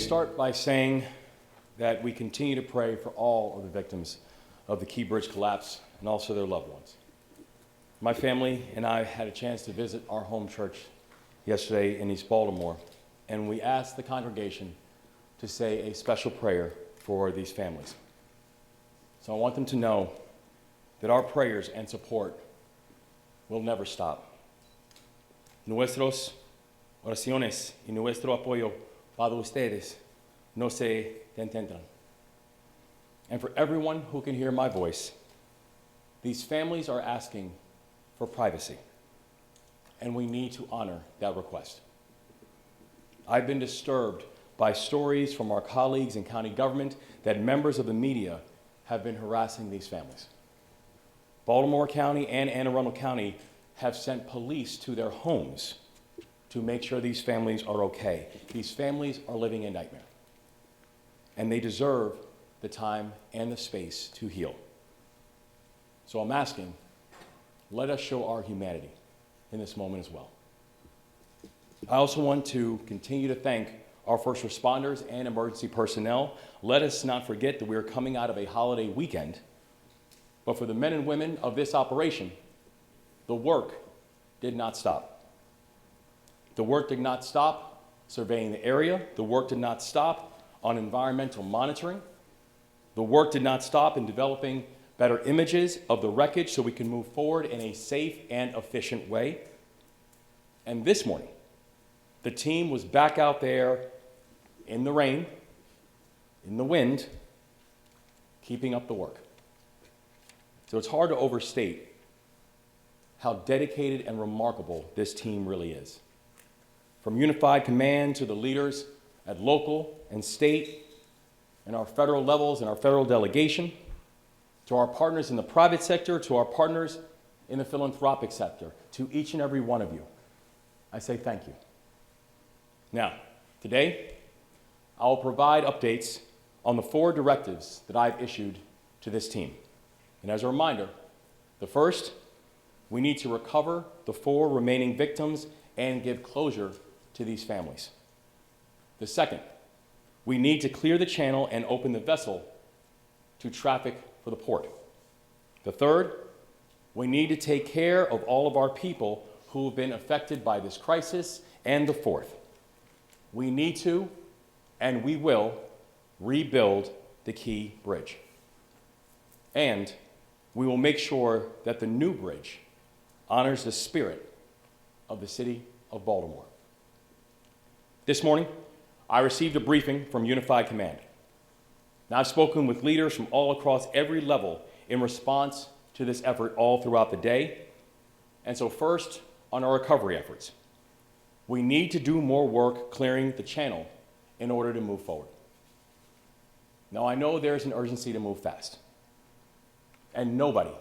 start by saying that we continue to pray for all of the victims of the Key Bridge collapse and also their loved ones. My family and I had a chance to visit our home church yesterday in East Baltimore, and we asked the congregation to say a special prayer for these families. So I want them to know that our prayers and support will never stop. Nuestros oraciones y nuestro apoyo para ustedes no se detendrán. And for everyone who can hear my voice, these families are asking for privacy, and we need to honor that request. I've been disturbed by stories from our colleagues in county government that members of the media have been harassing these families. Baltimore County and Anne Arundel County have sent police to their homes to make sure these families are okay. These families are living in nightmare, and they deserve the time and the space to heal. So I'm asking, let us show our humanity in this moment as well. I also want to continue to thank our first responders and emergency personnel. Let us not forget that we are coming out of a holiday weekend, but for the men and women of this operation, the work did not stop. The work did not stop surveying the area. The work did not stop on environmental monitoring. The work did not stop in developing better images of the wreckage so we can move forward in a safe and efficient way. And this morning, the team was back out there in the rain, in the wind, keeping up the work. So it's hard to overstate how dedicated and remarkable this team really is. From Unified Command to the leaders at local and state and our federal levels and our federal delegation, to our partners in the private sector, to our partners in the philanthropic sector, to each and every one of you, I say thank you. Now, today, I will provide updates on the 4 directives that I've issued to this team. And as a reminder, the first, we need to recover the 4 remaining victims and give closure to these families. The second, we need to clear the channel and open the vessel to traffic for the port. The third, we need to take care of all of our people who have been affected by this crisis. And the fourth, we need to, and we will, rebuild the Key Bridge. And we will make sure that the new bridge honors the spirit of the city of Baltimore. This morning, I received a briefing from Unified Command. Now, I've spoken with leaders from all across every level in response to this effort all throughout the day. And so first, on our recovery efforts, we need to do more work clearing the channel in order to move forward. Now, I know there's an urgency to move fast, and nobody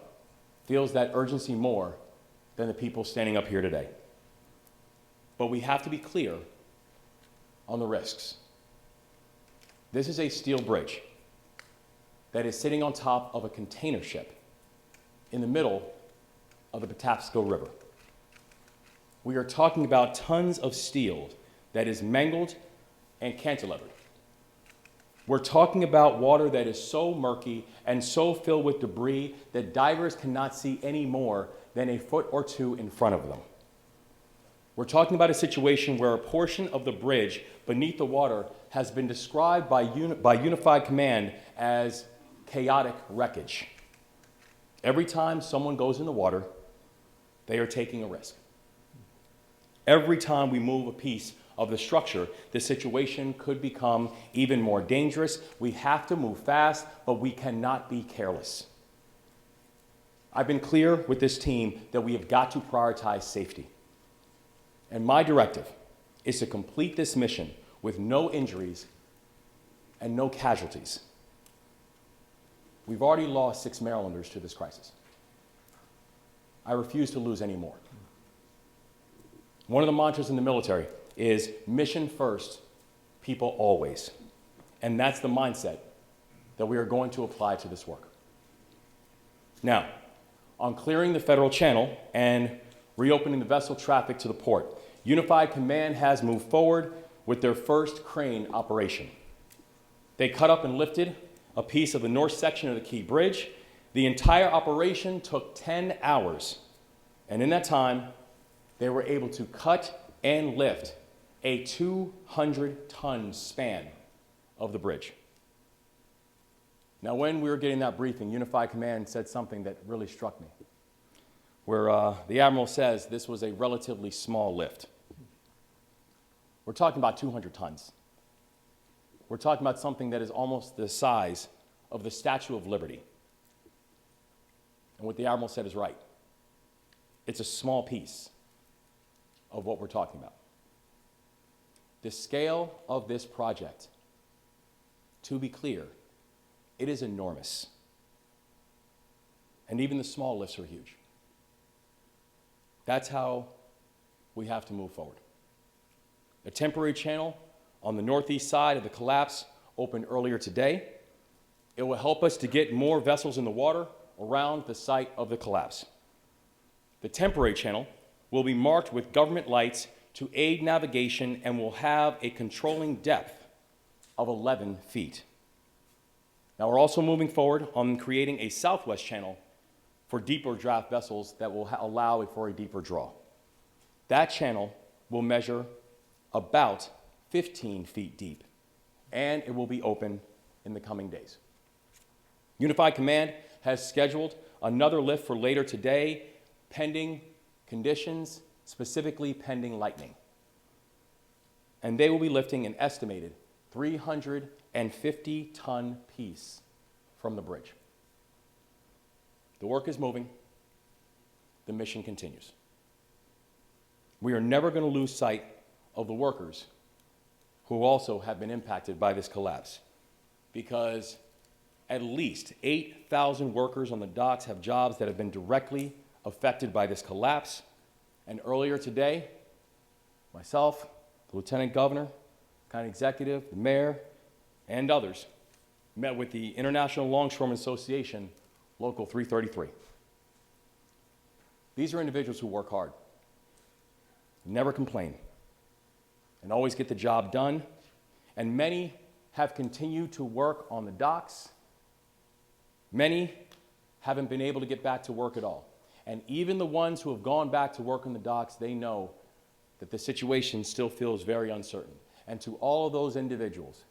feels that urgency more than the people standing up here today. But we have to be clear on the risks. This is a steel bridge that is sitting on top of a container ship in the middle of the Patapsco River. We are talking about tons of steel that is mangled and cantilevered. We're talking about water that is so murky and so filled with debris that divers cannot see any more than a foot or 2 in front of them. We're talking about a situation where a portion of the bridge beneath the water has been described by Unified Command as chaotic wreckage. Every time someone goes in the water, they are taking a risk. Every time we move a piece of the structure, the situation could become even more dangerous. We have to move fast, but we cannot be careless. I've been clear with this team that we have got to prioritize safety. And my directive is to complete this mission with no injuries and no casualties. We've already lost 6 Marylanders to this crisis. I refuse to lose any more. One of the mantras in the military is mission first, people always. And that's the mindset that we are going to apply to this work. Now, on clearing the federal channel and reopening the vessel traffic to the port, Unified Command has moved forward with their first crane operation. They cut up and lifted a piece of the north section of the Key Bridge. The entire operation took 10 hours, and in that time, they were able to cut and lift a 200-ton span of the bridge. Now, when we were getting that briefing, Unified Command said something that really struck me, where the Admiral says this was a relatively small lift. We're talking about 200 tons. We're talking about something that is almost the size of the Statue of Liberty. And what the Admiral said is right. It's a small piece of what we're talking about. The scale of this project, to be clear, it is enormous. And even the small lifts are huge. That's how we have to move forward. A temporary channel on the northeast side of the collapse opened earlier today. It will help us to get more vessels in the water around the site of the collapse. The temporary channel will be marked with government lights to aid navigation and will have a controlling depth of 11 feet. Now, we're also moving forward on creating a southwest channel for deeper draft vessels that will allow for a deeper draw. That channel will measure about 15 feet deep, and it will be open in the coming days. Unified Command has scheduled another lift for later today, pending conditions, specifically pending lightning. And they will be lifting an estimated 350-ton piece from the bridge. The work is moving. The mission continues. We are never going to lose sight of the workers who also have been impacted by this collapse, because at least 8,000 workers on the docks have jobs that have been directly affected by this collapse. And earlier today, myself, the Lieutenant Governor, County Executive, the Mayor, and others met with the International Longshoremen Association, Local 333. These are individuals who work hard, never complain, and always get the job done. And many have continued to work on the docks. Many haven't been able to get back to work at all. And even the ones who have gone back to work on the docks, they know that the situation still feels very uncertain. And to all of those individuals,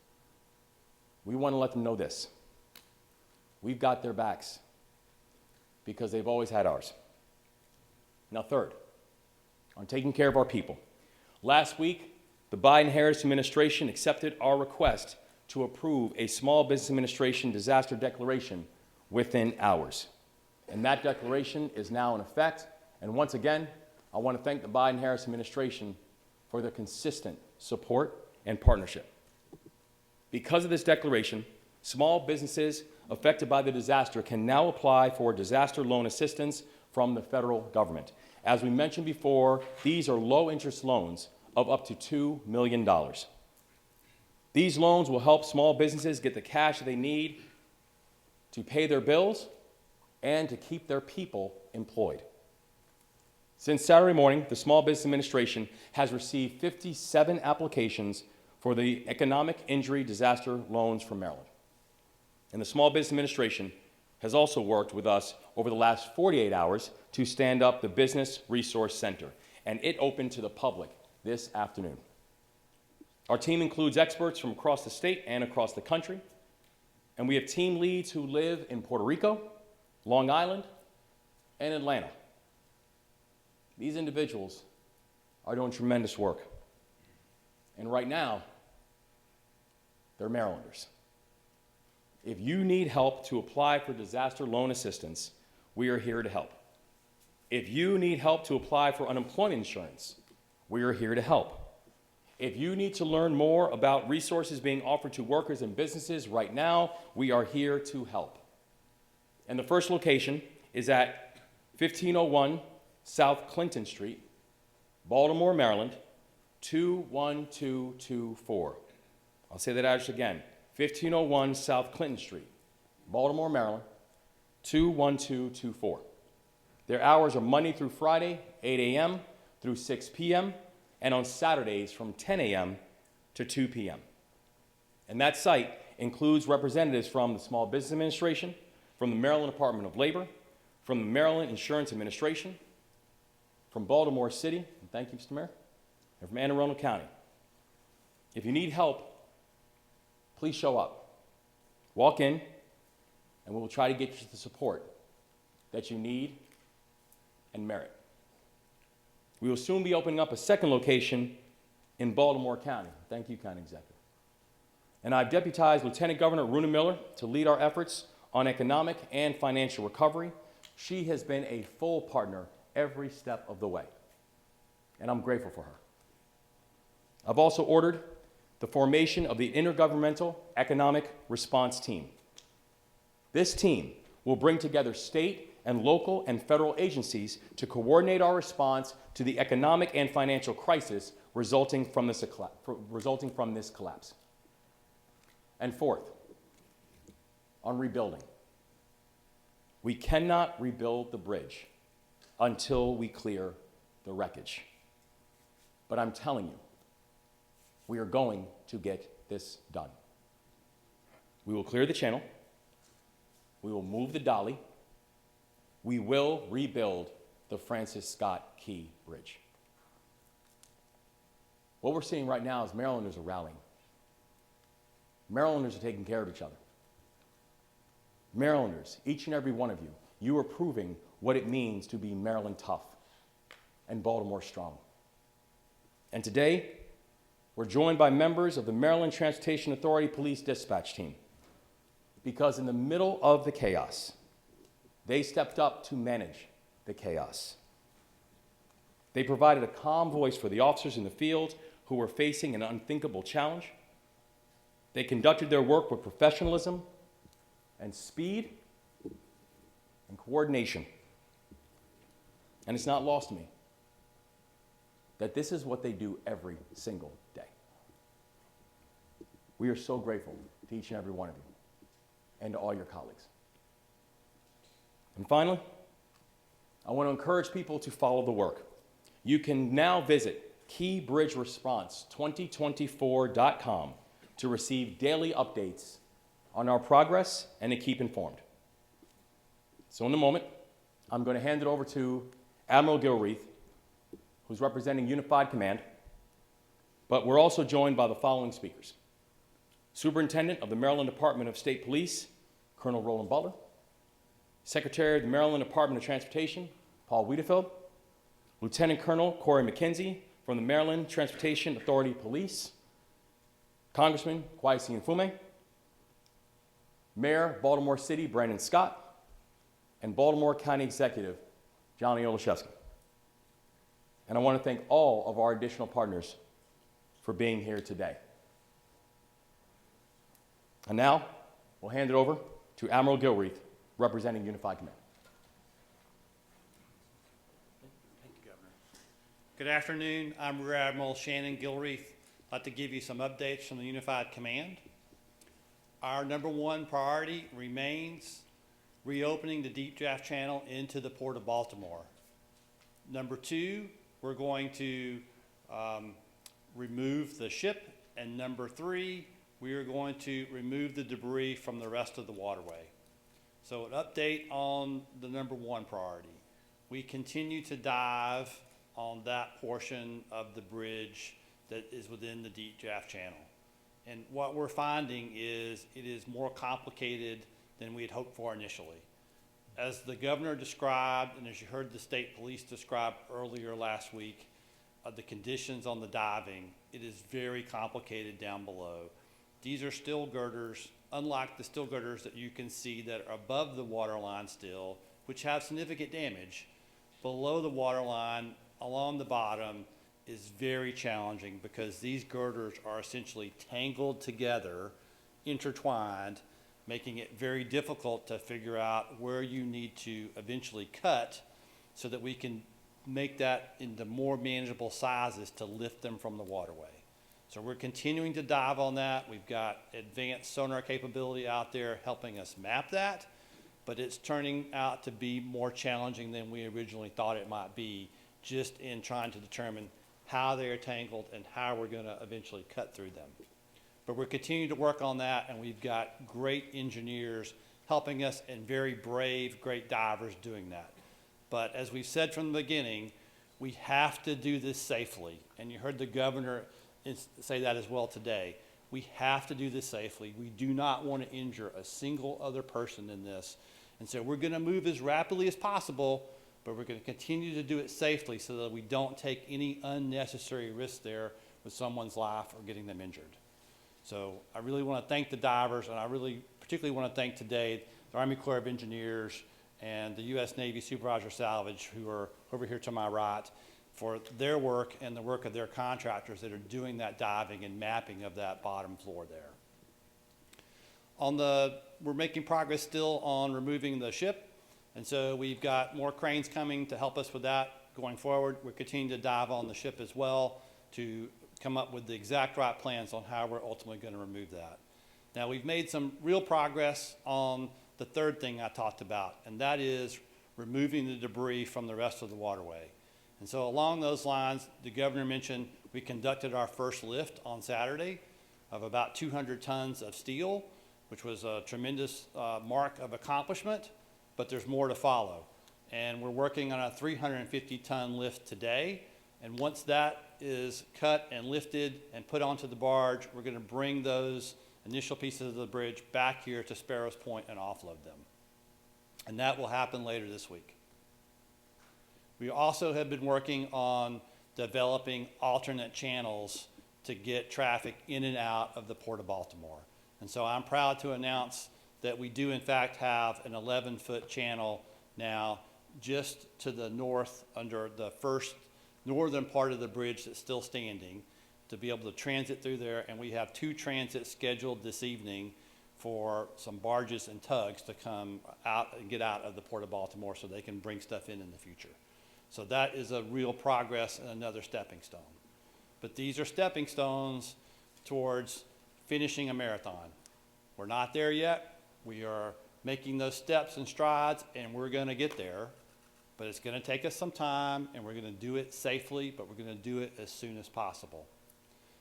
we want to let them know this. We've got their backs because they've always had ours. Now, third, on taking care of our people. Last week, the Biden-Harris administration accepted our request to approve a Small Business Administration disaster declaration within hours. And that declaration is now in effect. And once again, I want to thank the Biden-Harris administration for their consistent support and partnership. Because of this declaration, small businesses affected by the disaster can now apply for disaster loan assistance from the federal government. As we mentioned before, these are low-interest loans of up to $2 million. These loans will help small businesses get the cash that they need to pay their bills and to keep their people employed. Since Saturday morning, the Small Business Administration has received 57 applications for the economic injury disaster loans from Maryland. And the Small Business Administration has also worked with us over the last 48 hours to stand up the Business Resource Center, and it opened to the public this afternoon. Our team includes experts from across the state and across the country, and we have team leads who live in Puerto Rico, Long Island, and Atlanta. These individuals are doing tremendous work. And right now, they're Marylanders. If you need help to apply for disaster loan assistance, we are here to help. If you need help to apply for unemployment insurance, we are here to help. If you need to learn more about resources being offered to workers and businesses right now, we are here to help. And the first location is at 1501 South Clinton Street, Baltimore, Maryland, 21224. I'll say that address again, 1501 South Clinton Street, Baltimore, Maryland, 21224. Their hours are Monday through Friday, 8 a.m. through 6 p.m., and on Saturdays from 10 a.m. to 2 p.m. And that site includes representatives from the Small Business Administration, from the Maryland Department of Labor, from the Maryland Insurance Administration, from Baltimore City, and thank you, Mr. Mayor, and from Anne Arundel County. If you need help, please show up. Walk in, and we will try to get you the support that you need and merit. We will soon be opening up a second location in Baltimore County. Thank you, County Executive. And I've deputized Lieutenant Governor Runa Miller to lead our efforts on economic and financial recovery. She has been a full partner every step of the way, and I'm grateful for her. I've also ordered the formation of the Intergovernmental Economic Response Team. This team will bring together state and local and federal agencies to coordinate our response to the economic and financial crisis resulting from this collapse. And fourth, on rebuilding. We cannot rebuild the bridge until we clear the wreckage. But I'm telling you, we are going to get this done. We will clear the channel. We will move the dolly. We will rebuild the Francis Scott Key Bridge. What we're seeing right now is Marylanders are rallying. Marylanders are taking care of each other. Marylanders, each and every one of you, you are proving what it means to be Maryland tough and Baltimore strong. And today, we're joined by members of the Maryland Transportation Authority Police Dispatch Team, because in the middle of the chaos, they stepped up to manage the chaos. They provided a calm voice for the officers in the field who were facing an unthinkable challenge. They conducted their work with professionalism and speed and coordination. And it's not lost to me that this is what they do every single day. We are so grateful to each and every one of you and to all your colleagues. And finally, I want to encourage people to follow the work. You can now visit keybridgeresponse2024.com to receive daily updates on our progress and to keep informed. So in a moment, I'm going to hand it over to Admiral Gilreath, who's representing Unified Command, but we're also joined by the following speakers: Superintendent of the Maryland Department of State Police, Colonel Roland Butler; Secretary of the Maryland Department of Transportation, Paul Wiedefeld; Lieutenant Colonel Corey McKenzie from the Maryland Transportation Authority Police; Congressman Kweisi Mfume; Mayor Baltimore City Brandon Scott; and Baltimore County Executive Johnny Olszewski. And I want to thank all of our additional partners for being here today. And now, we'll hand it over to Admiral Gilreath, representing Unified Command. Thank you, Governor. Good afternoon. I'm Rear Admiral Shannon Gilreath. I'd like to give you some updates from the Unified Command. Our number one priority remains reopening the Deep Draft Channel into the Port of Baltimore. Number two, we're going to remove the ship. And number three, we are going to remove the debris from the rest of the waterway. So an update on the number one priority. We continue to dive on that portion of the bridge that is within the Deep Draft Channel. And what we're finding is it is more complicated than we had hoped for initially. As the governor described, and as you heard the state police describe earlier last week, the conditions on the diving, it is very complicated down below. These are still girders, unlike the still girders that you can see that are above the waterline still, which have significant damage. Below the waterline, along the bottom, is very challenging because these girders are essentially tangled together, intertwined, making it very difficult to figure out where you need to eventually cut so that we can make that into more manageable sizes to lift them from the waterway. So we're continuing to dive on that. We've got advanced sonar capability out there helping us map that, but it's turning out to be more challenging than we originally thought it might be, just in trying to determine how they are tangled, and how we're going to eventually cut through them. But we're continuing to work on that, and we've got great engineers helping us and very brave, great divers doing that. But as we've said from the beginning, we have to do this safely. And you heard the governor say that as well today. We have to do this safely. We do not want to injure a single other person in this. And so we're going to move as rapidly as possible, but we're going to continue to do it safely so that we don't take any unnecessary risk there with someone's life or getting them injured. So I really want to thank the divers, and I really particularly want to thank today the Army Corps of Engineers and the U.S. Navy Supervisor Salvage, who are over here to my right, for their work and the work of their contractors that are doing that diving and mapping of that bottom floor there. We're making progress still on removing the ship, and so we've got more cranes coming to help us with that going forward. We're continuing to dive on the ship as well to come up with the exact right plans on how we're ultimately going to remove that. Now, we've made some real progress on the third thing I talked about, and that is removing the debris from the rest of the waterway. And so along those lines, the governor mentioned we conducted our first lift on Saturday of about 200 tons of steel, which was a tremendous mark of accomplishment, but there's more to follow. And we're working on a 350-ton lift today. And once that is cut and lifted and put onto the barge, we're going to bring those initial pieces of the bridge back here to Sparrows Point and offload them. And that will happen later this week. We also have been working on developing alternate channels to get traffic in and out of the Port of Baltimore. And so I'm proud to announce that we do in fact have an 11-foot channel now just to the north under the first northern part of the bridge that's still standing to be able to transit through there. And we have 2 transits scheduled this evening for some barges and tugs to come out and get out of the Port of Baltimore so they can bring stuff in the future. So that is a real progress and another stepping stone. But these are stepping stones towards finishing a marathon. We're not there yet. We are making those steps and strides, and we're going to get there. But it's going to take us some time, and we're going to do it safely, but we're going to do it as soon as possible.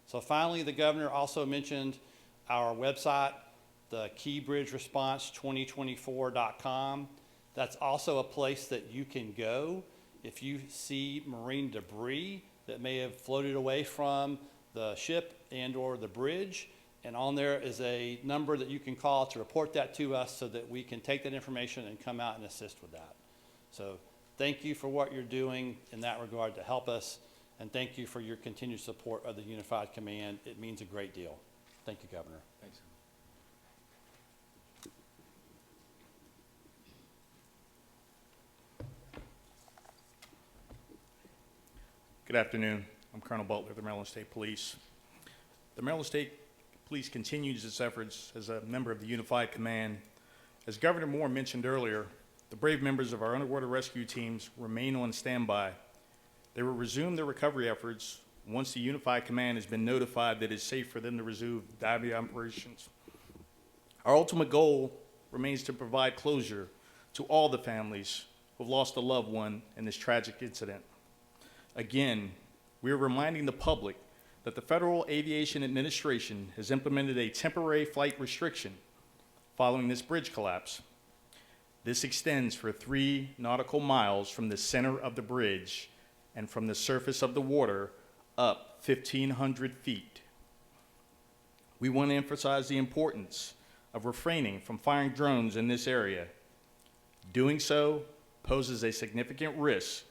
So finally, the governor also mentioned our website, the keybridgeresponse2024.com. That's also a place that you can go if you see marine debris that may have floated away from the ship and or the bridge. And on there is a number that you can call to report that to us so that we can take that information and come out and assist with that. So thank you for what you're doing in that regard to help us. And thank you for your continued support of the Unified Command. It means a great deal. Thank you, Governor. Thanks. Good afternoon. I'm Colonel Butler of the Maryland State Police. The Maryland State Police continues its efforts as a member of the Unified Command. As Governor Moore mentioned earlier, the brave members of our underwater rescue teams remain on standby. They will resume their recovery efforts once the Unified Command has been notified that it's safe for them to resume diving operations. Our ultimate goal remains to provide closure to all the families who have lost a loved one in this tragic incident. Again, we are reminding the public that the Federal Aviation Administration has implemented a temporary flight restriction following this bridge collapse. This extends for 3 nautical miles from the center of the bridge and from the surface of the water up 1,500 feet. We want to emphasize the importance of refraining from firing drones in this area. Doing so poses a significant risk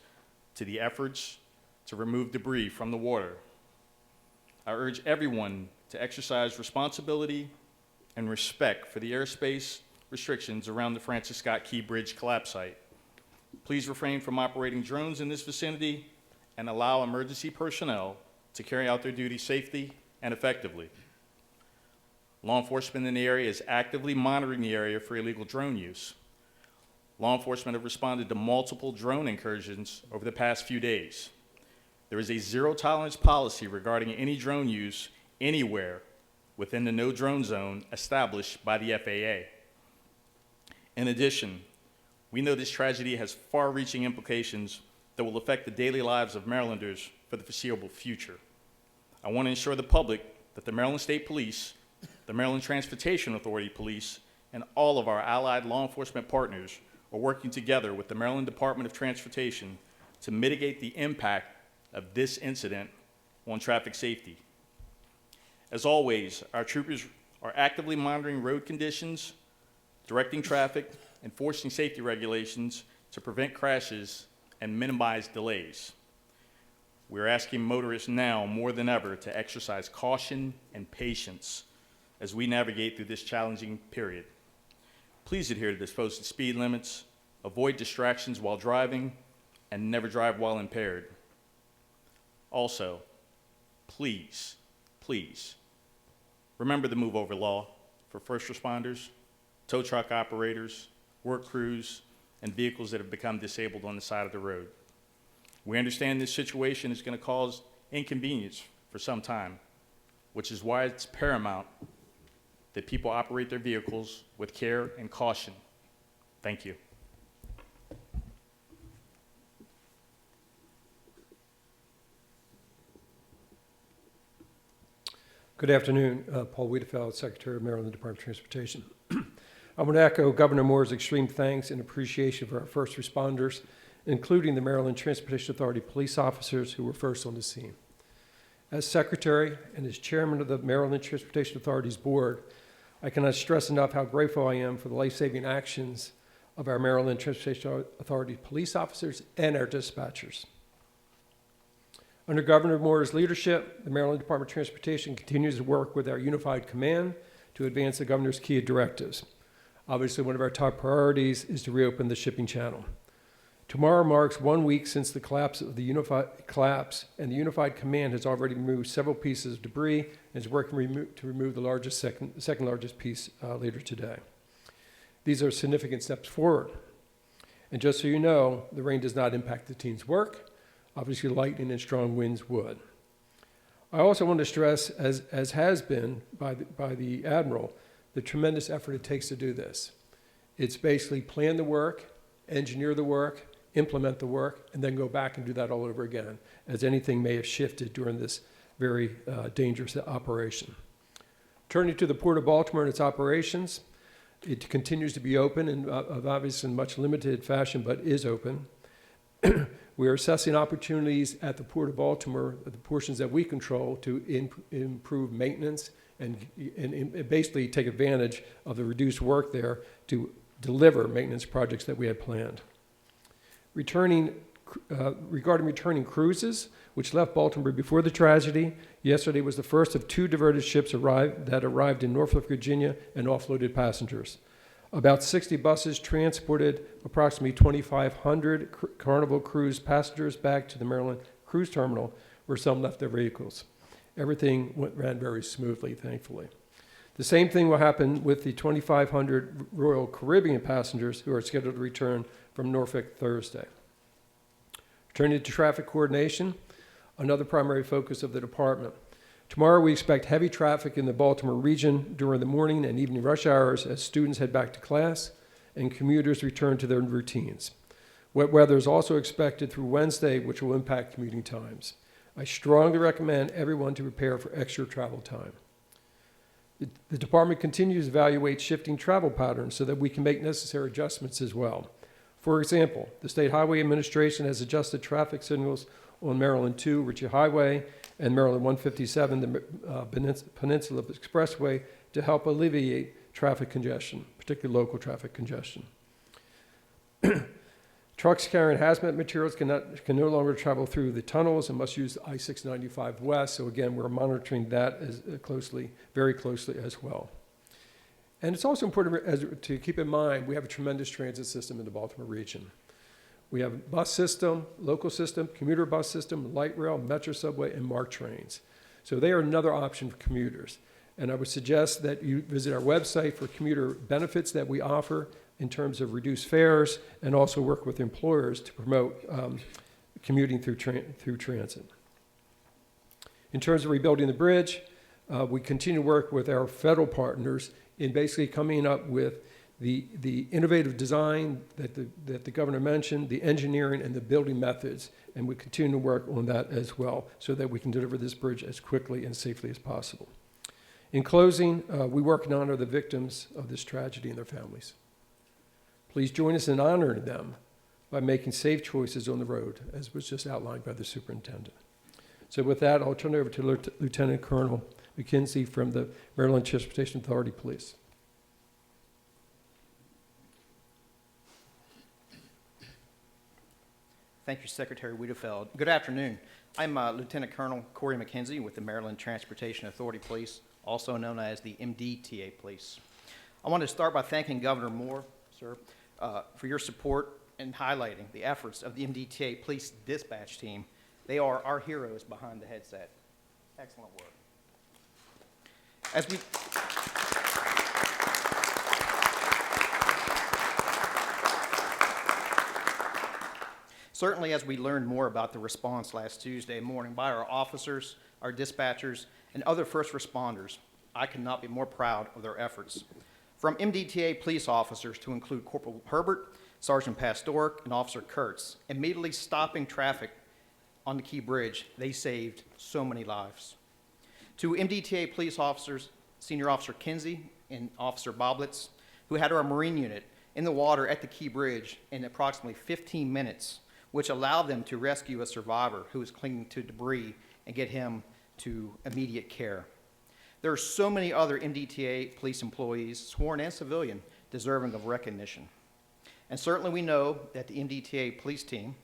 to the efforts to remove debris from the water. I urge everyone to exercise responsibility and respect for the airspace restrictions around the Francis Scott Key Bridge collapse site. Please refrain from operating drones in this vicinity and allow emergency personnel to carry out their duties safely and effectively. Law enforcement in the area is actively monitoring the area for illegal drone use. Law enforcement have responded to multiple drone incursions over the past few days. There is a zero-tolerance policy regarding any drone use anywhere within the no-drone zone established by the FAA. In addition, we know this tragedy has far-reaching implications that will affect the daily lives of Marylanders for the foreseeable future. I want to ensure the public that the Maryland State Police, the Maryland Transportation Authority Police, and all of our allied law enforcement partners are working together with the Maryland Department of Transportation to mitigate the impact of this incident on traffic safety. As always, our troopers are actively monitoring road conditions, directing traffic, enforcing safety regulations to prevent crashes and minimize delays. We're asking motorists now more than ever to exercise caution and patience as we navigate through this challenging period. Please adhere to the posted speed limits, avoid distractions while driving, and never drive while impaired. Also, please, remember the move over law for first responders, tow truck operators, work crews, and vehicles that have become disabled on the side of the road. We understand this situation is going to cause inconvenience for some time, which is why it's paramount that people operate their vehicles with care and caution. Thank you. Good afternoon. Paul Wiedefeld, Secretary of Maryland Department of Transportation. I want to echo Governor Moore's extreme thanks and appreciation for our first responders, including the Maryland Transportation Authority police officers who were first on the scene. As Secretary and as Chairman of the Maryland Transportation Authority's board, I cannot stress enough how grateful I am for the life-saving actions of our Maryland Transportation Authority police officers and our dispatchers. Under Governor Moore's leadership, the Maryland Department of Transportation continues to work with our unified command to advance the governor's key directives. Obviously, one of our top priorities is to reopen the shipping channel. Tomorrow marks 1 week since the collapse, and the unified command has already removed several pieces of debris and is working to remove the second largest piece later today. These are significant steps forward. And just so you know, the rain does not impact the team's work. Obviously, lightning and strong winds would. I also want to stress, as has been by the Admiral, the tremendous effort it takes to do this. It's basically plan the work, engineer the work, implement the work, and then go back and do that all over again, as anything may have shifted during this very dangerous operation. Turning to the Port of Baltimore and its operations, it continues to be open, and obviously in much limited fashion, but is open. We are assessing opportunities at the Port of Baltimore, the portions that we control, to improve maintenance and basically take advantage of the reduced work there to deliver maintenance projects that we had planned. Regarding returning cruises, which left Baltimore before the tragedy, yesterday was the first of 2 diverted ships that arrived in Norfolk, Virginia, and offloaded passengers. About 60 buses transported approximately 2,500 Carnival Cruise passengers back to the Maryland Cruise Terminal, where some left their vehicles. Everything ran very smoothly, thankfully. The same thing will happen with the 2,500 Royal Caribbean passengers who are scheduled to return from Norfolk Thursday. Turning to traffic coordination, another primary focus of the department. Tomorrow we expect heavy traffic in the Baltimore region during the morning and evening rush hours as students head back to class and commuters return to their routines. Wet weather is also expected through Wednesday, which will impact commuting times. I strongly recommend everyone to prepare for extra travel time. The department continues to evaluate shifting travel patterns so that we can make necessary adjustments as well. For example, the State Highway Administration has adjusted traffic signals on Maryland 2, Ritchie Highway, and Maryland 157, the Peninsula Expressway, to help alleviate traffic congestion, particularly local traffic congestion. Trucks carrying hazmat materials can no longer travel through the tunnels and must use I-695 West. So again, we're monitoring that very closely as well. And it's also important to keep in mind, we have a tremendous transit system in the Baltimore region. We have a bus system, local system, commuter bus system, light rail, metro subway, and MARC trains. So they are another option for commuters. And I would suggest that you visit our website for commuter benefits that we offer in terms of reduced fares, and also work with employers to promote commuting through transit. In terms of rebuilding the bridge, we continue to work with our federal partners in basically coming up with the innovative design that the governor mentioned, the engineering and the building methods, and we continue to work on that as well so that we can deliver this bridge as quickly and safely as possible. In closing, we work and honor the victims of this tragedy and their families. Please join us in honoring them by making safe choices on the road, as was just outlined by the superintendent. So with that, I'll turn it over to Lieutenant Colonel McKenzie from the Maryland Transportation Authority Police. Thank you, Secretary Wiedefeld. Good afternoon. I'm Lieutenant Colonel Corey McKenzie with the Maryland Transportation Authority Police, also known as the MDTA Police. I want to start by thanking Governor Moore, sir, for your support and highlighting the efforts of the MDTA Police Dispatch Team. They are our heroes behind the headset. Excellent work. Certainly, as we learned more about the response last Tuesday morning by our officers, our dispatchers, and other first responders, I could not be more proud of their efforts. From MDTA police officers to include Corporal Herbert, Sergeant Pastoric, and Officer Kurtz, immediately stopping traffic on the Key Bridge, they saved so many lives. To MDTA police officers, Senior Officer Kinsey and Officer Boblitz, who had our Marine unit in the water at the Key Bridge in approximately 15 minutes, which allowed them to rescue a survivor who was clinging to debris and get him to immediate care. There are so many other MDTA police employees, sworn and civilian, deserving of recognition. And certainly we know that the MDTA police team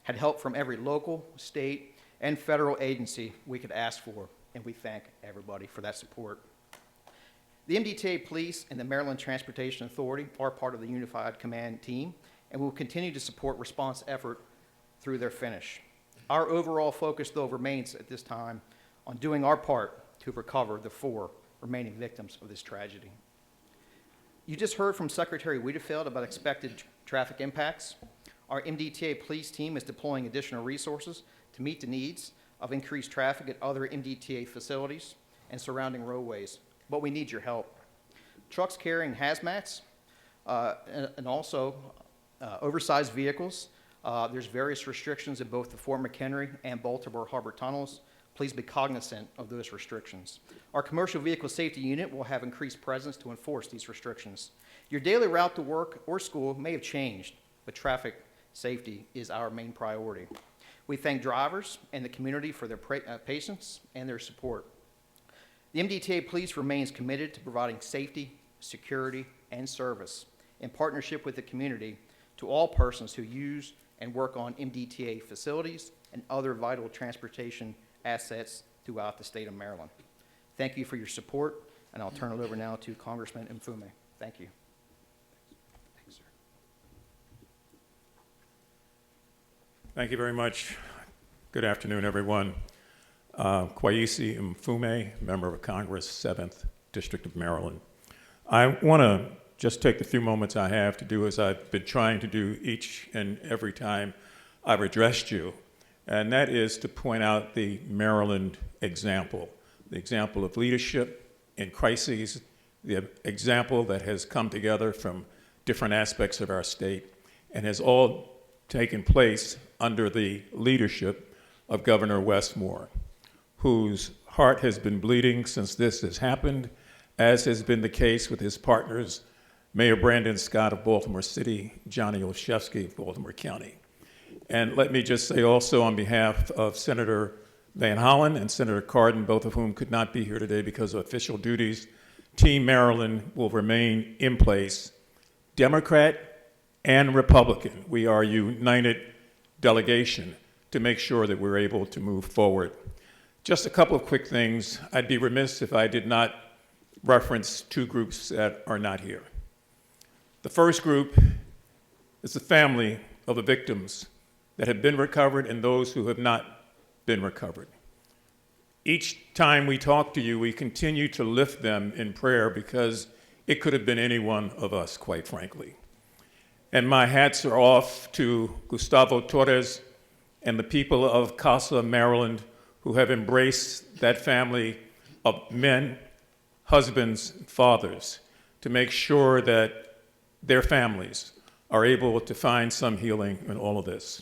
had help from every local, state, and federal agency we could ask for, and we thank everybody for that support. The MDTA Police and the Maryland Transportation Authority are part of the Unified Command Team and will continue to support response effort through their finish. Our overall focus, though, remains at this time on doing our part to recover the 4 remaining victims of this tragedy. You just heard from Secretary Wiedefeld about expected traffic impacts. Our MDTA police team is deploying additional resources to meet the needs of increased traffic at other MDTA facilities and surrounding roadways, but we need your help. Trucks carrying hazmats and also oversized vehicles. There's various restrictions in both the Fort McHenry and Baltimore Harbor tunnels. Please be cognizant of those restrictions. Our commercial vehicle safety unit will have increased presence to enforce these restrictions. Your daily route to work or school may have changed, but traffic safety is our main priority. We thank drivers and the community for their patience and their support. The MDTA Police remains committed to providing safety, security, and service in partnership with the community to all persons who use and work on MDTA facilities and other vital transportation assets throughout the state of Maryland. Thank you for your support, and I'll turn it over now to Congressman Mfume. Thank you. Thanks, sir. Thank you very much. Good afternoon, everyone. Kwesi Mfume, Member of Congress, 7th District of Maryland. I want to just take the few moments I have to do as I've been trying to do each and every time I've addressed you, and that is to point out the Maryland example, the example of leadership in crises, the example that has come together from different aspects of our state and has all taken place under the leadership of Governor Wes Moore, whose heart has been bleeding since this has happened, as has been the case with his partners, Mayor Brandon Scott of Baltimore City, Johnny Olszewski of Baltimore County. And let me just say also on behalf of Senator Van Hollen and Senator Cardin, both of whom could not be here today because of official duties, Team Maryland will remain in place, Democrat and Republican. We are a united delegation to make sure that we're able to move forward. Just a couple of quick things. I'd be remiss if I did not reference 2 groups that are not here. The first group is the family of the victims that have been recovered and those who have not been recovered. Each time we talk to you, we continue to lift them in prayer because it could have been any one of us, quite frankly. And my hats are off to Gustavo Torres and the people of Casa, Maryland, who have embraced that family of men, husbands, and fathers to make sure that their families are able to find some healing in all of this.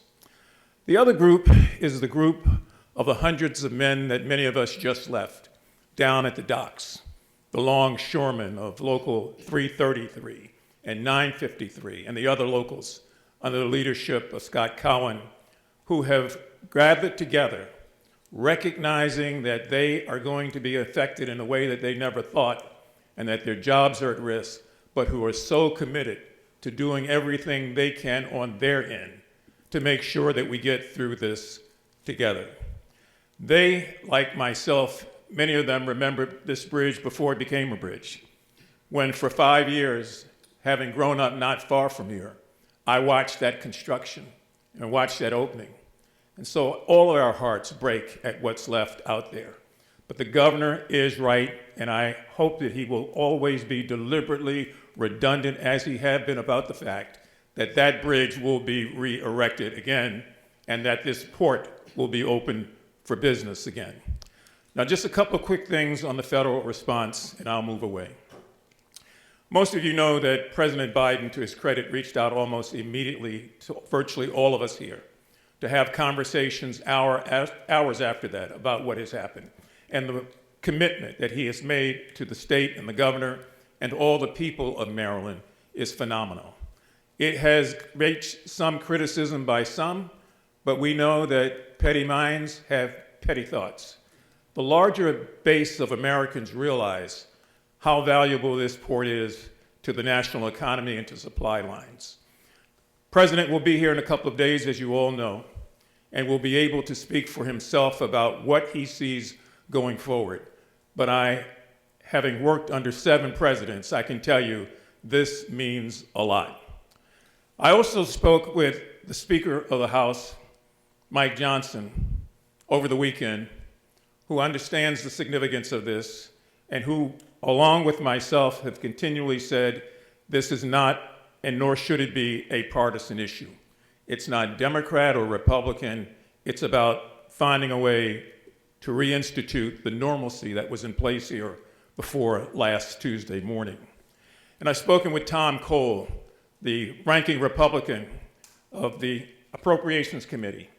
The other group is the group of the hundreds of men that many of us just left down at the docks, the longshoremen of Local 333 and 953 and the other locals under the leadership of Scott Cowan, who have gathered together, recognizing that they are going to be affected in a way that they never thought and that their jobs are at risk, but who are so committed to doing everything they can on their end to make sure that we get through this together. They, like myself, many of them remember this bridge before it became a bridge, when for 5 years, having grown up not far from here, I watched that construction and watched that opening. And so all of our hearts break at what's left out there. But the governor is right, and I hope that he will always be deliberately redundant, as he has been, about the fact that that bridge will be re-erected again and that this port will be open for business again. Now, just a couple of quick things on the federal response, and I'll move away. Most of you know that President Biden, to his credit, reached out almost immediately to virtually all of us here to have conversations hours after that about what has happened and the commitment that he has made to the state and the governor and all the people of Maryland is phenomenal. It has reached some criticism by some, but we know that petty minds have petty thoughts. The larger base of Americans realize how valuable this port is to the national economy and to supply lines. President will be here in a couple of days, as you all know, and will be able to speak for himself about what he sees going forward. But having worked under 7 presidents, I can tell you this means a lot. I also spoke with the Speaker of the House, Mike Johnson, over the weekend, who understands the significance of this and who, along with myself, have continually said this is not, and nor should it be, a partisan issue. It's not Democrat or Republican. It's about finding a way to reinstitute the normalcy that was in place here before last Tuesday morning. And I've spoken with Tom Cole, the ranking Republican of the Appropriations Committee,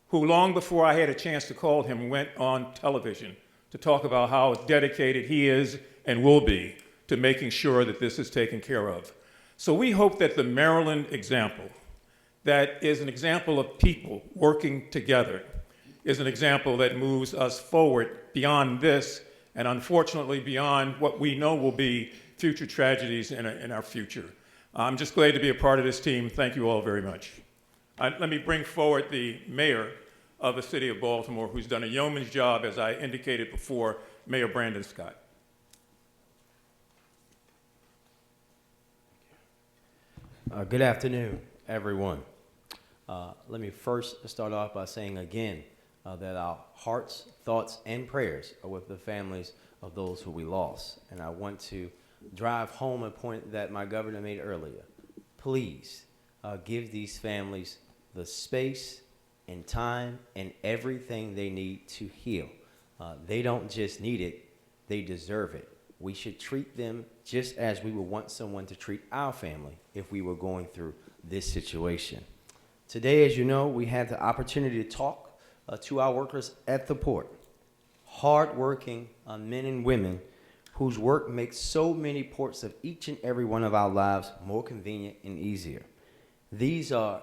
who long before I had a chance to call him went on television to talk about how dedicated he is and will be to making sure that this is taken care of. So we hope that the Maryland example, that is an example of people working together, is an example that moves us forward beyond this and unfortunately beyond what we know will be future tragedies in our future. I'm just glad to be a part of this team. Thank you all very much. Let me bring forward the mayor of the city of Baltimore, who's done a yeoman's job, as I indicated before, Mayor Brandon Scott. Good afternoon, everyone. Let me first start off by saying again that our hearts, thoughts, and prayers are with the families of those who we lost. And I want to drive home a point that my governor made earlier. Please give these families the space and time and everything they need to heal. They don't just need it, they deserve it. We should treat them just as we would want someone to treat our family if we were going through this situation. Today, as you know, we had the opportunity to talk to our workers at the port. Hard-working men and women whose work makes so many ports of each and every one of our lives more convenient and easier. These are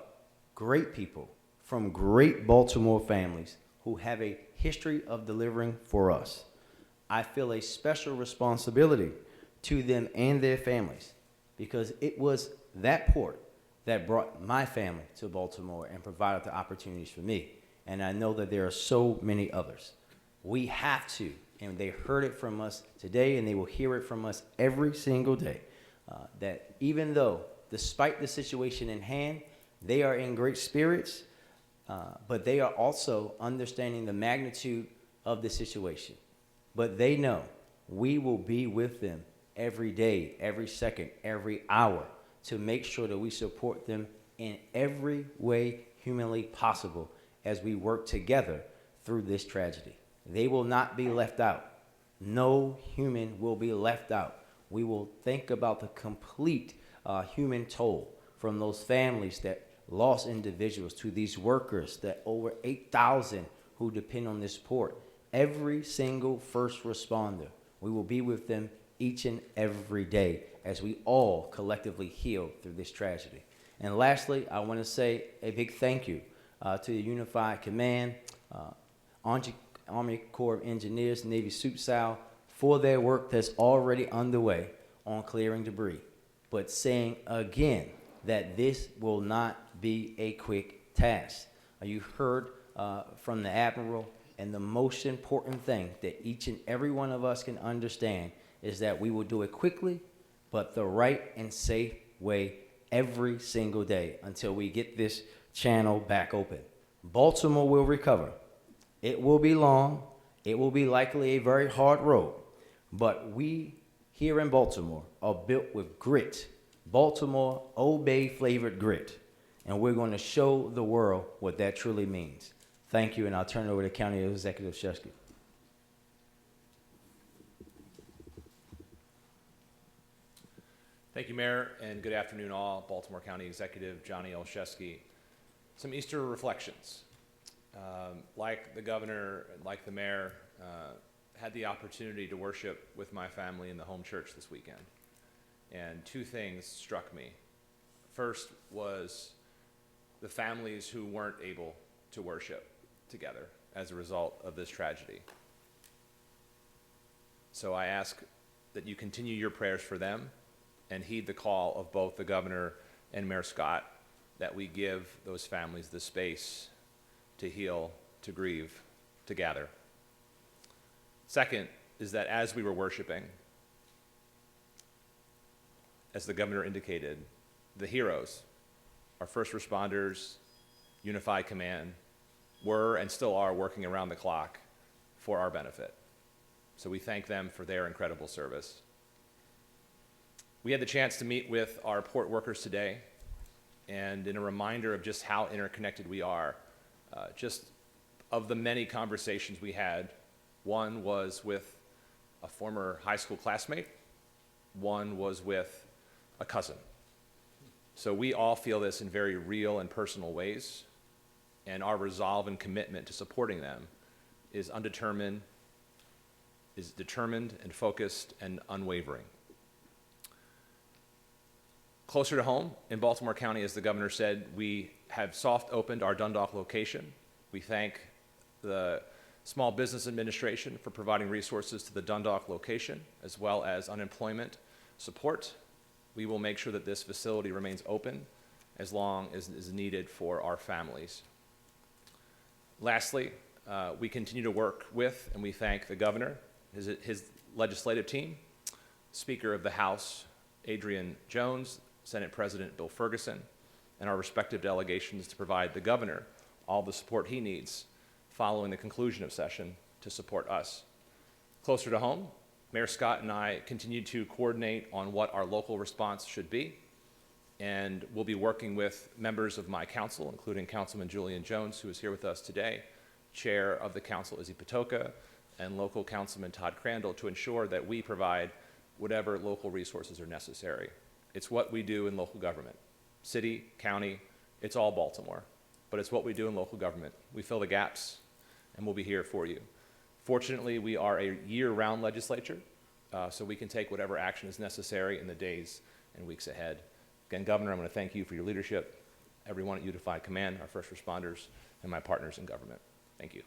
great people from great Baltimore families who have a history of delivering for us. I feel a special responsibility to them and their families because it was that port that brought my family to Baltimore and provided the opportunities for me. And I know that there are so many others. We have to, and they heard it from us today, and they will hear it from us every single day, that even though, despite the situation in hand, they are in great spirits, but they are also understanding the magnitude of the situation. But they know we will be with them every day, every second, every hour to make sure that we support them in every way humanly possible as we work together through this tragedy. They will not be left out. No human will be left out. We will think about the complete human toll from those families that lost individuals to these workers that over 8,000 who depend on this port. Every single first responder, we will be with them each and every day as we all collectively heal through this tragedy. And lastly, I want to say a big thank you to the Unified Command, Army Corps of Engineers, Navy SUPSAL for their work that's already underway on clearing debris. But saying again that this will not be a quick task. You heard from the Admiral, and the most important thing that each and every one of us can understand is that we will do it quickly, but the right and safe way every single day until we get this channel back open. Baltimore will recover. It will be long. It will be likely a very hard road, but we here in Baltimore are built with grit. Baltimore Old Bay flavored grit, and we're going to show the world what that truly means. Thank you, and I'll turn it over to County Executive Shesky. Thank you, Mayor, and good afternoon all. Baltimore County Executive Johnny Olszewski. Some Easter reflections. Like the governor, like the mayor, had the opportunity to worship with my family in the home church this weekend. And two things struck me. First was the families who weren't able to worship together as a result of this tragedy. So I ask that you continue your prayers for them and heed the call of both the governor and Mayor Scott, that we give those families the space to heal, to grieve, to gather. Second is that as we were worshiping, as the governor indicated, the heroes, our first responders, Unified Command, were and still are working around the clock for our benefit. So we thank them for their incredible service. We had the chance to meet with our port workers today, and in a reminder of just how interconnected we are, just of the many conversations we had, one was with a former high school classmate, one was with a cousin. So we all feel this in very real and personal ways, and our resolve and commitment to supporting them is determined and focused and unwavering. Closer to home, in Baltimore County, as the governor said, we have soft opened our Dundalk location. We thank the Small Business Administration for providing resources to the Dundalk location, as well as unemployment support. We will make sure that this facility remains open as long as is needed for our families. Lastly, we continue to work with, and we thank the governor, his legislative team, Speaker of the House, Adrian Jones, Senate President Bill Ferguson, and our respective delegations to provide the governor all the support he needs following the conclusion of session to support us. Closer to home, Mayor Scott and I continue to coordinate on what our local response should be, and we'll be working with members of my council, including Councilman Julian Jones, who is here with us today, Chair of the Council Izzy Patoka, and local Councilman Todd Crandall, to ensure that we provide whatever local resources are necessary. It's what we do in local government. City, county, it's all Baltimore, but it's what we do in local government. We fill the gaps, and we'll be here for you. Fortunately, we are a year-round legislature, so we can take whatever action is necessary in the days and weeks ahead. Again, Governor, I'm going to thank you for your leadership, everyone at Unified Command, our first responders, and my partners in government. Thank you.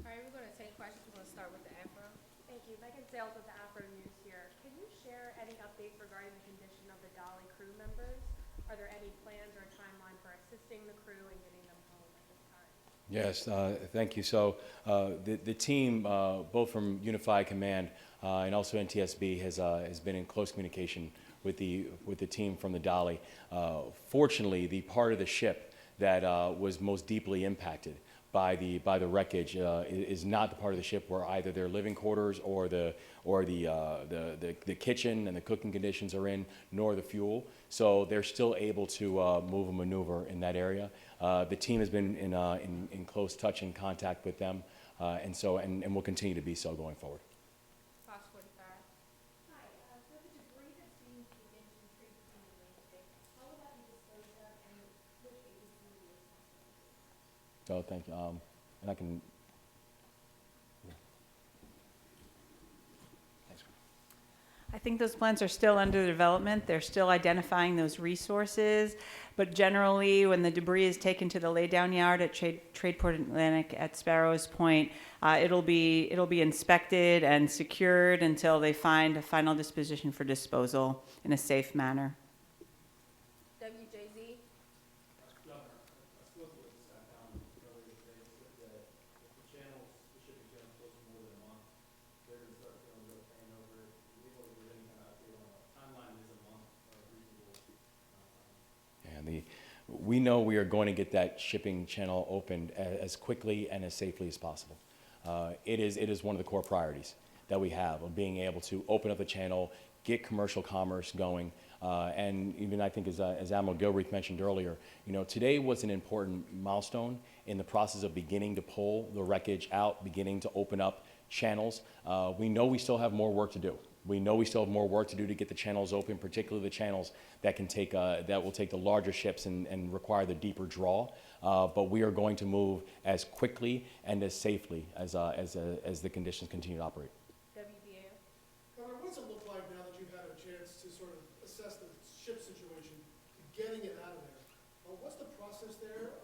All right, we're going to take questions. We're going to start with the Afro. Thank you. Megan Sales with the Afro News here. Can you share any updates regarding the condition of the Dolly crew members? Are there any plans or a timeline for assisting the crew and getting them home at this time? Yes, thank you. So the team, both from Unified Command and also NTSB, has been in close communication with the team from the Dolly. Fortunately, the part of the ship that was most deeply impacted by the wreckage is not the part of the ship where either their living quarters or the kitchen and the cooking conditions are in, nor the fuel. So they're still able to move and maneuver in that area. The team has been in close touch and contact with them, and will continue to be so going forward. Fox 45. Hi. So the debris So thank you. And I can. Thanks. I think those plans are still under development. They're still identifying those resources. But generally, when the debris is taken to the laydown yard at Tradeport Atlantic at Sparrows Point, it'll be inspected and secured until they find a final disposition for disposal in a safe manner. WJZ? And we know we are going to get that shipping channel opened as quickly and as safely as possible. It is one of the core priorities that we have of being able to open up the channel, get commercial commerce going, and even I think as Admiral Gilreath mentioned earlier, today was an important milestone in the process of beginning to pull the wreckage out, beginning to open up channels. We know we still have more work to do. We know we still have more work to do to get the channels open, particularly the channels that can take that will take the larger ships and require the deeper draw. But we are going to move as quickly and as safely as the conditions continue to operate. WBA? Governor, what's it look like now that you've had a chance to sort of assess the ship situation, getting it out of there? What's the process there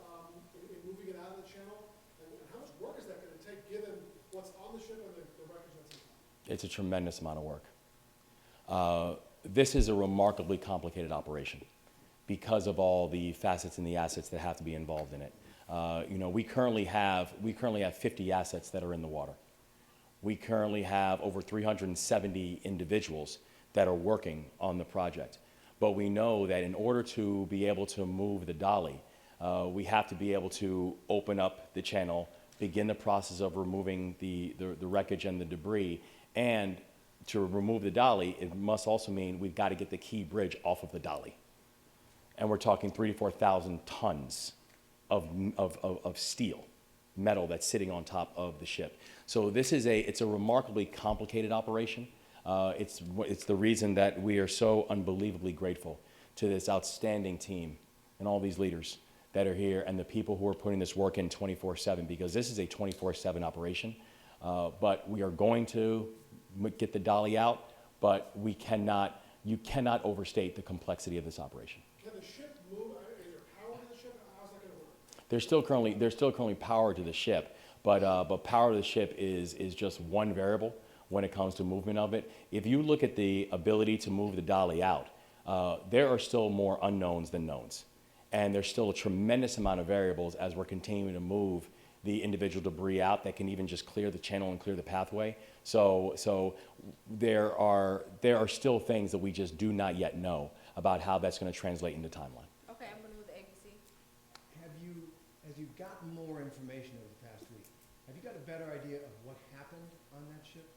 in moving it out of the channel? And how much work is that going to take given what's on the ship and the wreckage that's inside? It's a tremendous amount of work. This is a remarkably complicated operation because of all the facets and the assets that have to be involved in it. We currently have 50 assets that are in the water. We currently have over 370 individuals that are working on the project. But we know that in order to be able to move the dolly, we have to be able to open up the channel, begin the process of removing the wreckage and the debris, and to remove the dolly, it must also mean we've got to get the key bridge off of the dolly. And we're talking 3,000 to 4,000 tons of steel, metal that's sitting on top of the ship. So it's a remarkably complicated operation. It's the reason that we are so unbelievably grateful to this outstanding team and all these leaders that are here and the people who are putting this work in 24/7, because this is a 24/7 operation. But we are going to get the dolly out, but you cannot overstate the complexity of this operation. Can the ship move? Is there power to the ship? How's that going to work? There's still currently power to the ship, but power to the ship is just one variable when it comes to movement of it. If you look at the ability to move the dolly out, there are still more unknowns than knowns. And there's still a tremendous amount of variables as we're continuing to move the individual debris out that can even just clear the channel and clear the pathway. So there are still things that we just do not yet know about how that's going to translate into timeline. Okay, I'm gonna move to ABC. As you've gotten more information over the past week, have you got a better idea of what happened on that ship?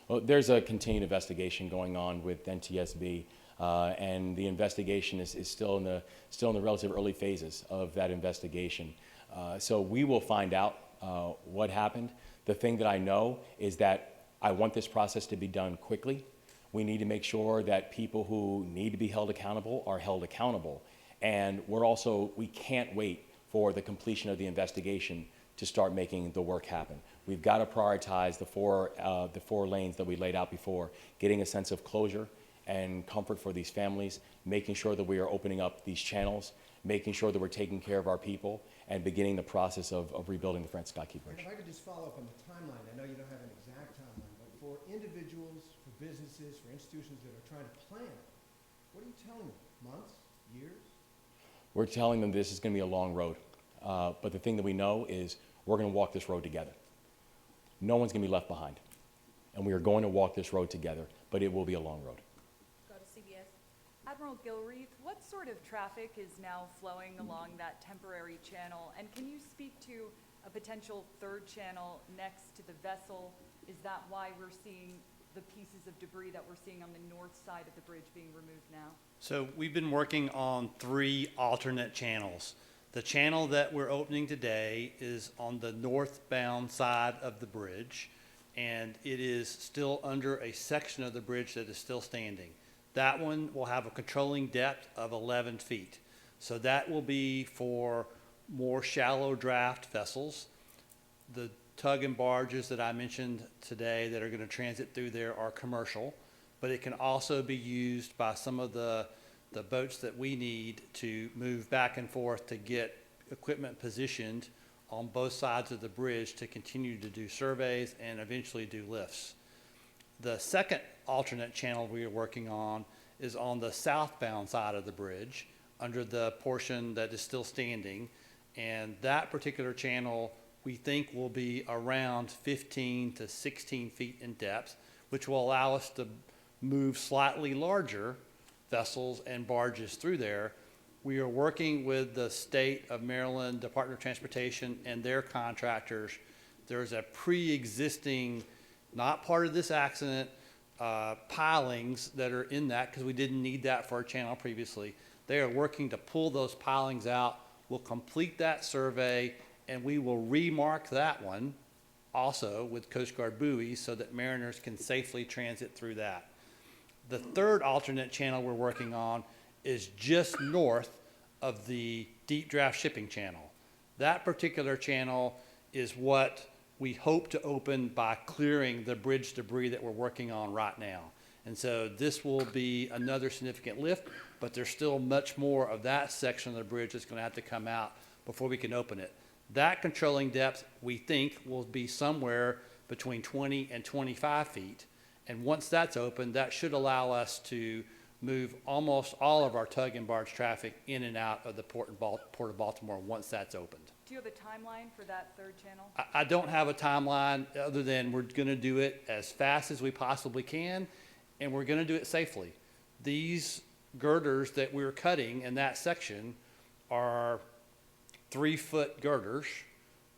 Well, there's a continued investigation going on with NTSB, and the investigation is still in the relative early phases of that investigation. So we will find out what happened. The thing that I know is that I want this process to be done quickly. We need to make sure that people who need to be held accountable are held accountable. And we can't wait for the completion of the investigation to start making the work happen. We've got to prioritize the four lanes that we laid out before, getting a sense of closure and comfort for these families, making sure that we are opening up these channels, making sure that we're taking care of our people, and beginning the process of rebuilding the Francis Scott Key Bridge. And if I could just follow up on the timeline, I know you don't have an exact timeline, but for individuals, for businesses, for institutions that are trying to plan, what are you telling them? Months? Years? We're telling them this is going to be a long road. But the thing that we know is we're going to walk this road together. No one's going to be left behind. And we are going to walk this road together, but it will be a long road. Go to CBS. Admiral Gilreath, what sort of traffic is now flowing along that temporary channel? And can you speak to a potential third channel next to the vessel? Is that why we're seeing the pieces of debris that we're seeing on the north side of the bridge being removed now? So we've been working on 3 alternate channels. The channel that we're opening today is on the northbound side of the bridge, and it is still under a section of the bridge that is still standing. That one will have a controlling depth of 11 feet. So that will be for more shallow draft vessels. The tug and barges that I mentioned today that are going to transit through there are commercial, but it can also be used by some of the boats that we need to move back and forth to get equipment positioned on both sides of the bridge to continue to do surveys and eventually do lifts. The second alternate channel we are working on is on the southbound side of the bridge under the portion that is still standing. And that particular channel we think will be around 15 to 16 feet in depth, which will allow us to move slightly larger vessels and barges through there. We are working with the State of Maryland Department of Transportation and their contractors. There's a pre-existing, not part of this accident, pilings that are in that because we didn't need that for our channel previously. They are working to pull those pilings out. We'll complete that survey and we will remark that one also with Coast Guard buoys so that mariners can safely transit through that. The third alternate channel we're working on is just north of the deep draft shipping channel. That particular channel is what we hope to open by clearing the bridge debris that we're working on right now. And so this will be another significant lift, but there's still much more of that section of the bridge that's going to have to come out before we can open it. That controlling depth, we think, will be somewhere between 20 and 25 feet. And once that's open, that should allow us to move almost all of our tug and barge traffic in and out of the Port of Baltimore once that's opened. Do you have a timeline for that third channel? I don't have a timeline other than we're going to do it as fast as we possibly can, and we're going to do it safely. These girders that we're cutting in that section are 3-foot girders.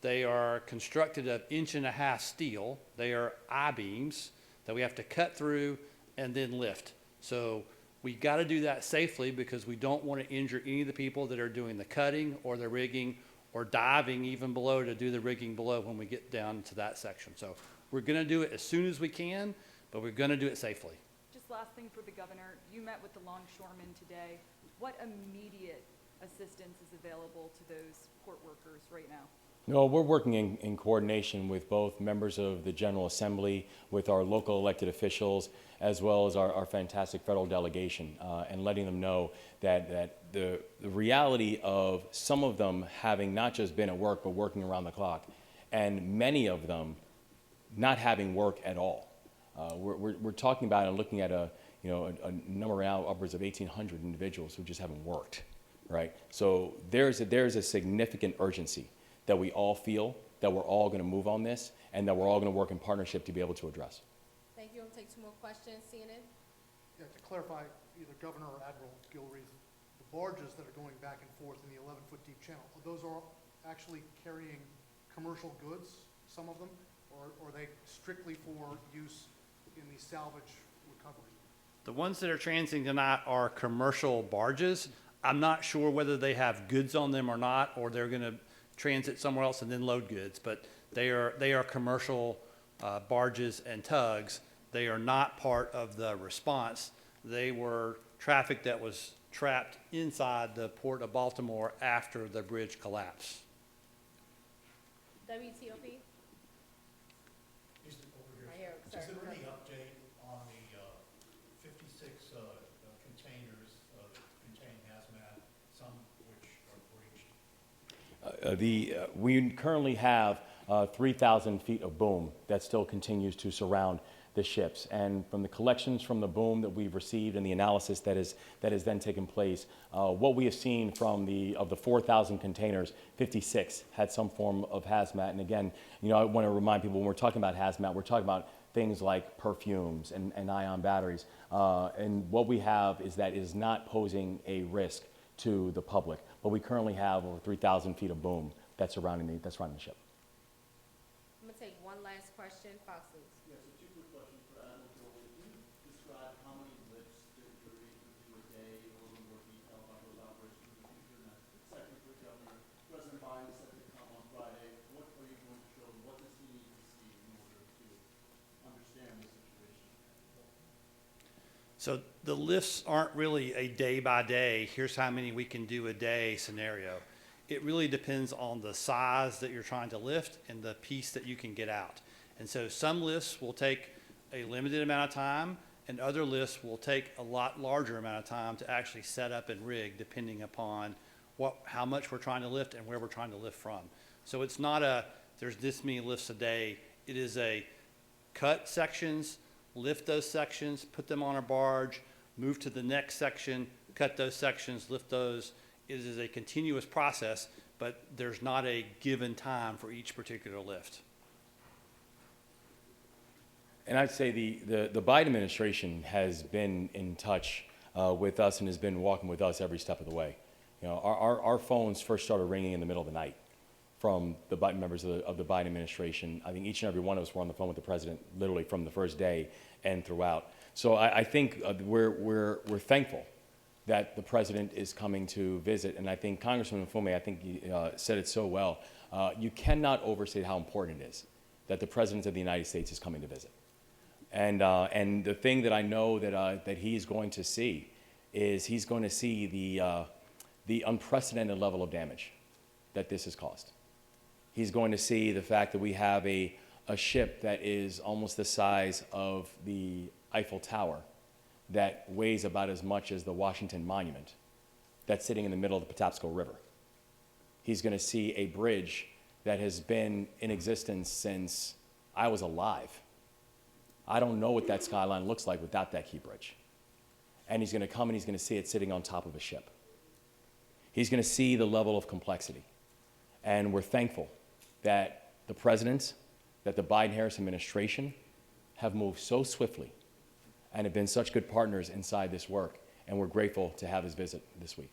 They are constructed of 1.5 inch steel. They are I-beams that we have to cut through and then lift. So we got to do that safely because we don't want to injure any of the people that are doing the cutting or the rigging or diving even below to do the rigging below when we get down to that section. So we're going to do it as soon as we can, but we're going to do it safely. Just last thing for the governor, you met with the longshoremen today. What immediate assistance is available to those port workers right now? No, we're working in coordination with both members of the General Assembly, with our local elected officials, as well as our fantastic federal delegation, and letting them know that the reality of some of them having not just been at work, but working around the clock, and many of them not having work at all. We're talking about and looking at a number now upwards of 1,800 individuals who just haven't worked, right? So there's a significant urgency that we all feel, that we're all going to move on this, and that we're all going to work in partnership to be able to address. Thank you. I'll take 2 more questions. CNN? Yeah, to clarify, either Governor or Admiral Gilreath, the barges that are going back and forth in the 11-foot deep channel, those are actually carrying commercial goods, some of them, or are they strictly for use in the salvage recovery? The ones that are transiting tonight are commercial barges. I'm not sure whether they have goods on them or not, or they're going to transit somewhere else and then load goods, but they are commercial barges and tugs. They are not part of the response. They were traffic that was trapped inside the Port of Baltimore after the bridge collapsed. WTOP? Right here, sir. Is there any update on the 56 containers containing hazmat, some which are breached? We currently have 3,000 feet of boom that still continues to surround the ships. And from the collections from the boom that we've received and the analysis that has then taken place, what we have seen of the 4,000 containers, 56 had some form of hazmat. And again, I want to remind people when we're talking about hazmat, we're talking about things like perfumes and ion batteries. And what we have is that it is not posing a risk to the public. But we currently have over 3,000 feet of boom that's surrounding the ship. I'm going to take one last question. Fox News. Yes, a 2 quick questions for Admiral Gilreath. Can you describe how many lifts did Gilreath do a day, a little more detail about those operations in the future? And that second for Governor, President Biden said to come on Friday. What are you going to show? What does he need to see in order to understand the situation? So the lifts aren't really a day by day, here's how many we can do a day scenario. It really depends on the size that you're trying to lift and the piece that you can get out. And so some lifts will take a limited amount of time, and other lifts will take a lot larger amount of time to actually set up and rig, depending upon how much we're trying to lift and where we're trying to lift from. So it's not there's this many lifts a day. It is a cut sections, lift those sections, put them on a barge, move to the next section, cut those sections, lift those. It is a continuous process, but there's not a given time for each particular lift. And I'd say the Biden administration has been in touch with us and has been walking with us every step of the way. You know, our phones first started ringing in the middle of the night from the Biden members of the Biden administration. I think each and every one of us were on the phone with the president literally from the first day and throughout. So I think we're thankful that the president is coming to visit. And I think Congressman Mfume, I think he said it so well. You cannot overstate how important it is that the president of the United States is coming to visit. And the thing that I know that he's going to see is he's going to see the unprecedented level of damage that this has caused. He's going to see the fact that we have a ship that is almost the size of the Eiffel Tower, that weighs about as much as the Washington Monument, that's sitting in the middle of the Patapsco River. He's going to see a bridge that has been in existence since I was alive. I don't know what that skyline looks like without that key bridge. And he's going to come and he's going to see it sitting on top of a ship. He's going to see the level of complexity. And we're thankful that the president, that the Biden-Harris administration have moved so swiftly and have been such good partners inside this work. And we're grateful to have his visit this week.